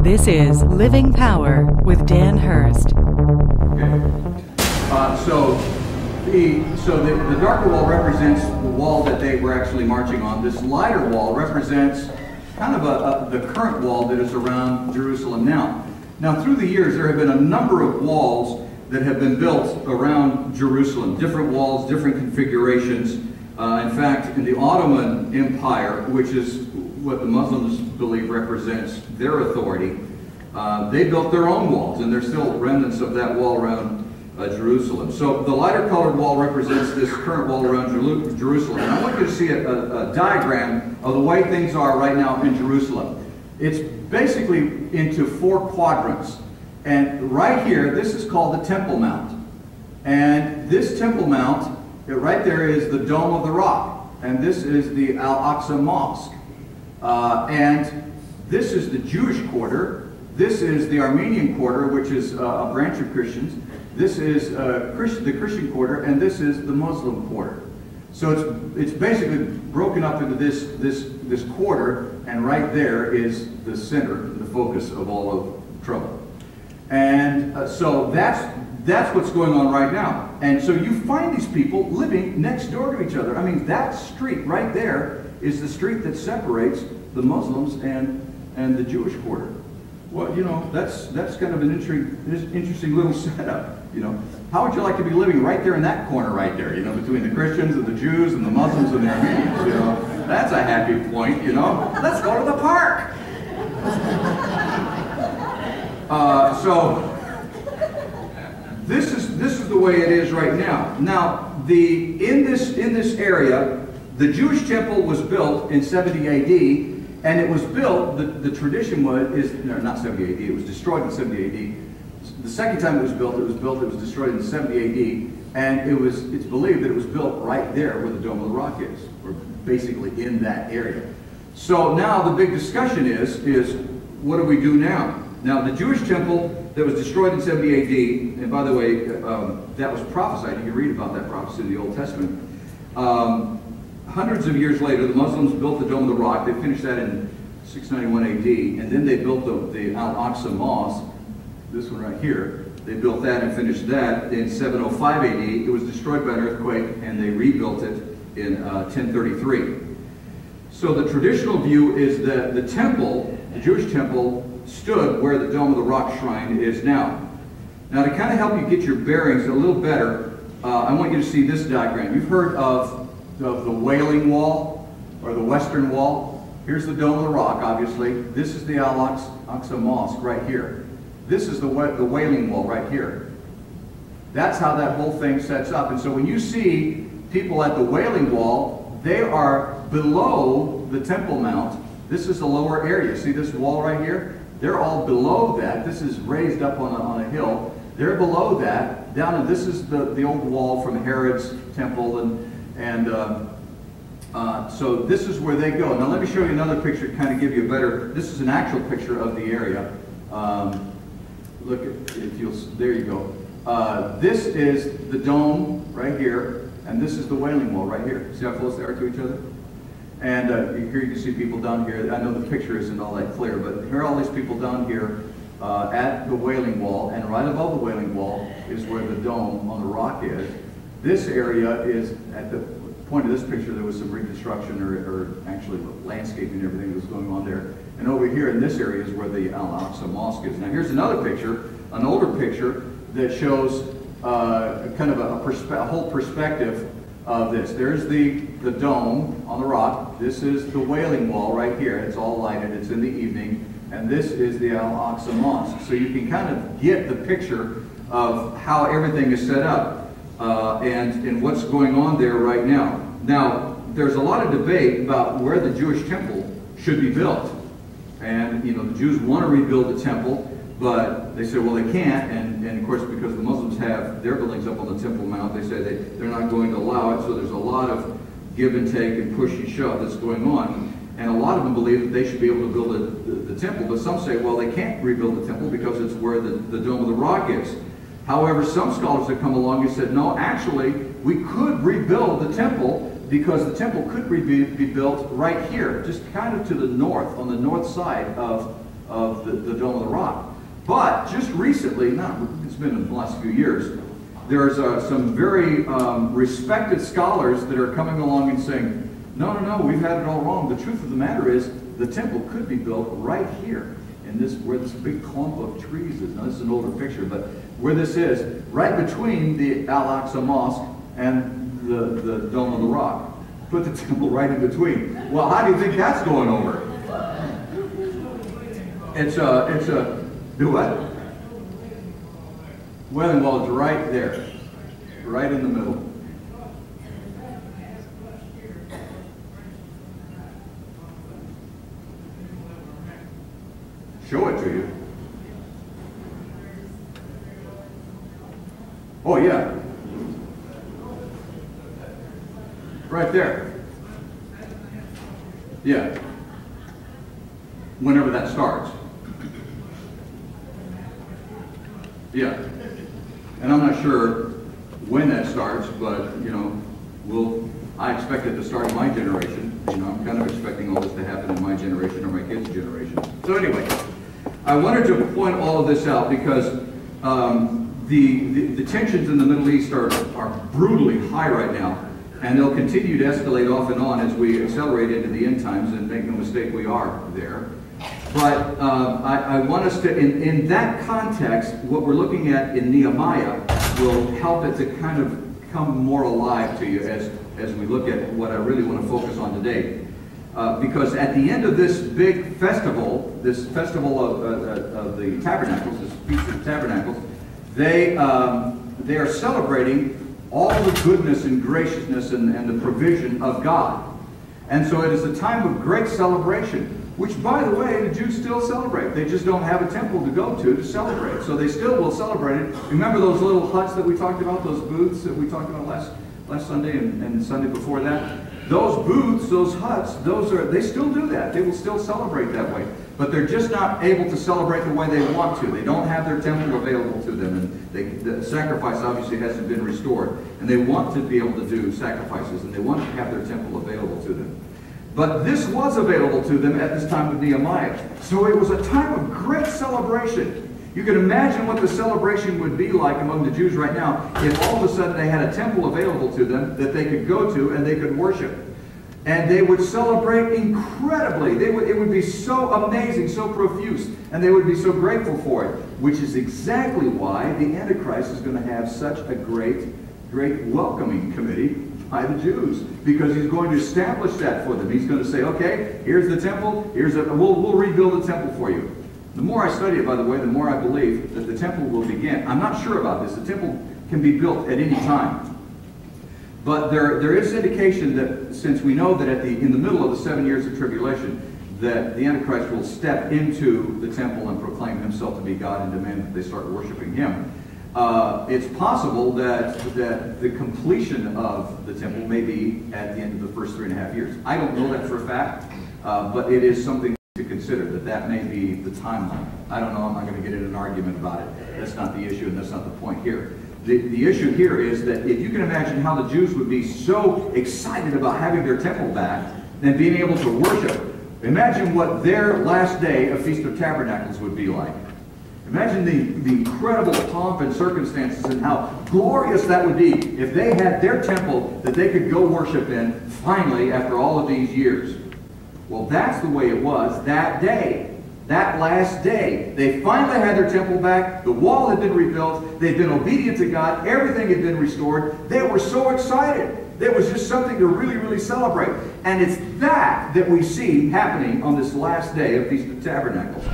This is Living Power with Dan Hurst. So the darker wall represents the wall that they were actually marching on. This lighter wall represents kind of the current wall that is around Jerusalem now. Now, through the years, there have been a number of walls that have been built around Jerusalem. Different walls, different configurations. In fact, in the Ottoman Empire, which is what the Muslims believe represents their authority, they built their own walls, and there's still remnants of that wall around Jerusalem. So the lighter colored wall represents this current wall around Jerusalem. And I want you to see a diagram of the way things are right now in Jerusalem. It's basically into 4 quadrants. And right here, this is called the Temple Mount. And this Temple Mount, right there is the Dome of the Rock. And this is the Al-Aqsa Mosque. And this is the Jewish quarter. This is the Armenian quarter, which is a branch of Christians. This is the Christian quarter, and this is the Muslim quarter. So it's basically broken up into this quarter, and right there is the center, the focus of all of trouble. And so that's what's going on right now. And so you find these people living next door to each other. I mean, that street right there is the street that separates the Muslims and the Jewish quarter. Well, you know, that's kind of an interesting little setup. You know, how would you like to be living right there in that corner right there? You know, between the Christians and the Jews and the Muslims and the Armenians. You know, that's a happy point. You know, let's go to the park. So this is the way it is right now. Now, in this area, the Jewish temple was built in 70 A.D. And it was built, the tradition not 70 AD, it was destroyed in 70 AD. The second time it was destroyed in 70 AD, and it's believed that it was built right there where the Dome of the Rock is, or basically in that area. So now the big discussion is what do we do now? Now, the Jewish temple that was destroyed in 70 AD, and by the way, that was prophesied, you can read about that prophecy in the Old Testament. Hundreds of years later, the Muslims built the Dome of the Rock. They finished that in 691 AD, and then they built the Al-Aqsa Mosque, this one right here. They built that and finished that in 705 AD. It was destroyed by an earthquake, and they rebuilt it in 1033. So the traditional view is that the temple, the Jewish temple, stood where the Dome of the Rock shrine is now. Now, to kind of help you get your bearings a little better, I want you to see this diagram. You've heard of the Wailing Wall, or the Western Wall. Here's the Dome of the Rock, obviously. This is the Al-Aqsa Mosque right here. This is the Wailing Wall right here. That's how that whole thing sets up. And so when you see people at the Wailing Wall, they are below the Temple Mount. This is the lower area. See this wall right here? They're all below that. This is raised up on a hill. They're below that. Down, and this is the old wall from Herod's temple, and so this is where they go. Now let me show you another picture to kind of give you a better, this is an actual picture of the area. Look at, there you go. This is the dome right here, and this is the Wailing Wall right here. See how close they are to each other? And here you can see people down here. I know the picture isn't all that clear, but here are all these people down here at the Wailing Wall, and right above the Wailing Wall is where the dome on the rock is. This area is, at the point of this picture, there was some reconstruction or actually landscaping and everything that was going on there. And over here in this area is where the Al-Aqsa Mosque is. Now here's another picture, an older picture, that shows kind of a whole perspective of this. There's the dome on the rock. This is the Wailing Wall right here. It's all lighted. It's in the evening. And this is the Al-Aqsa Mosque. So you can kind of get the picture of how everything is set up. And what's going on there right now. Now, there's a lot of debate about where the Jewish temple should be built. And, you know, the Jews want to rebuild the temple, but they say, well, they can't. And of course, because the Muslims have their buildings up on the Temple Mount, they say they're not going to allow it. So there's a lot of give and take and push and shove that's going on. And a lot of them believe that they should be able to build the temple. But some say, well, they can't rebuild the temple because it's where the Dome of the Rock is. However, some scholars have come along and said, no, actually, we could rebuild the temple because the temple could be built right here, just kind of to the north, on the north side of the Dome of the Rock. But just recently, it's been in the last few years, there's some very respected scholars that are coming along and saying, no, we've had it all wrong. The truth of the matter is, the temple could be built right here, in this, where this big clump of trees is. Now, this is an older picture, but where this is, right between the Al-Aqsa Mosque and the Dome of the Rock. Put the temple right in between. Well, how do you think that's going over? Do what? Well, it's right there, right in the middle. Show it to you. Oh yeah. Right there. Yeah. Whenever that starts. Yeah. And I'm not sure when that starts, but you know, I expect it to start in my generation. You know, I'm kind of expecting all this to happen in my generation or my kids' generation. So anyway, I wanted to point all of this out because the tensions in the Middle East are brutally high right now, and they'll continue to escalate off and on as we accelerate into the end times, and make no mistake, we are there. But I want us to, in that context, what we're looking at in Nehemiah will help it to kind of come more alive to you as we look at what I really want to focus on today. Because at the end of this big festival, this festival of the Tabernacles, this Feast of Tabernacles, they are celebrating all the goodness and graciousness and the provision of God. And so it is a time of great celebration, which, by the way, the Jews still celebrate. They just don't have a temple to go to celebrate. So they still will celebrate it. Remember those little huts that we talked about, those booths that we talked about last Sunday and Sunday before that? Those booths, those huts, they still do that. They will still celebrate that way. But they're just not able to celebrate the way they want to. They don't have their temple available to them. And the sacrifice obviously hasn't been restored. And they want to be able to do sacrifices. And they want to have their temple available to them. But this was available to them at this time of Nehemiah. So it was a time of great celebration. You can imagine what the celebration would be like among the Jews right now if all of a sudden they had a temple available to them that they could go to and they could worship. And they would celebrate incredibly. It would be so amazing, so profuse, and they would be so grateful for it, which is exactly why the Antichrist is going to have such a great welcoming committee by the Jews, because he's going to establish that for them. He's going to say, okay, here's the temple, we'll rebuild the temple for you. The more I study it, by the way, the more I believe that the temple will begin. I'm not sure about this. The temple can be built at any time. But there is indication that, since we know that in the middle of the 7 years of tribulation, that the Antichrist will step into the temple and proclaim himself to be God and demand that they start worshiping him. It's possible that the completion of the temple may be at the end of the first 3.5 years. I don't know that for a fact, but it is something to consider, that may be the timeline. I don't know. I'm not going to get in an argument about it. That's not the issue, and that's not the point here. The issue here is that if you can imagine how the Jews would be so excited about having their temple back and being able to worship, imagine what their last day of Feast of Tabernacles would be like. Imagine the incredible pomp and circumstances and how glorious that would be if they had their temple that they could go worship in finally after all of these years. Well, that's the way it was that day, that last day. They finally had their temple back. The wall had been rebuilt. They'd been obedient to God. Everything had been restored. They were so excited. It was just something to really, really celebrate. And it's that we see happening on this last day of Feast of Tabernacles.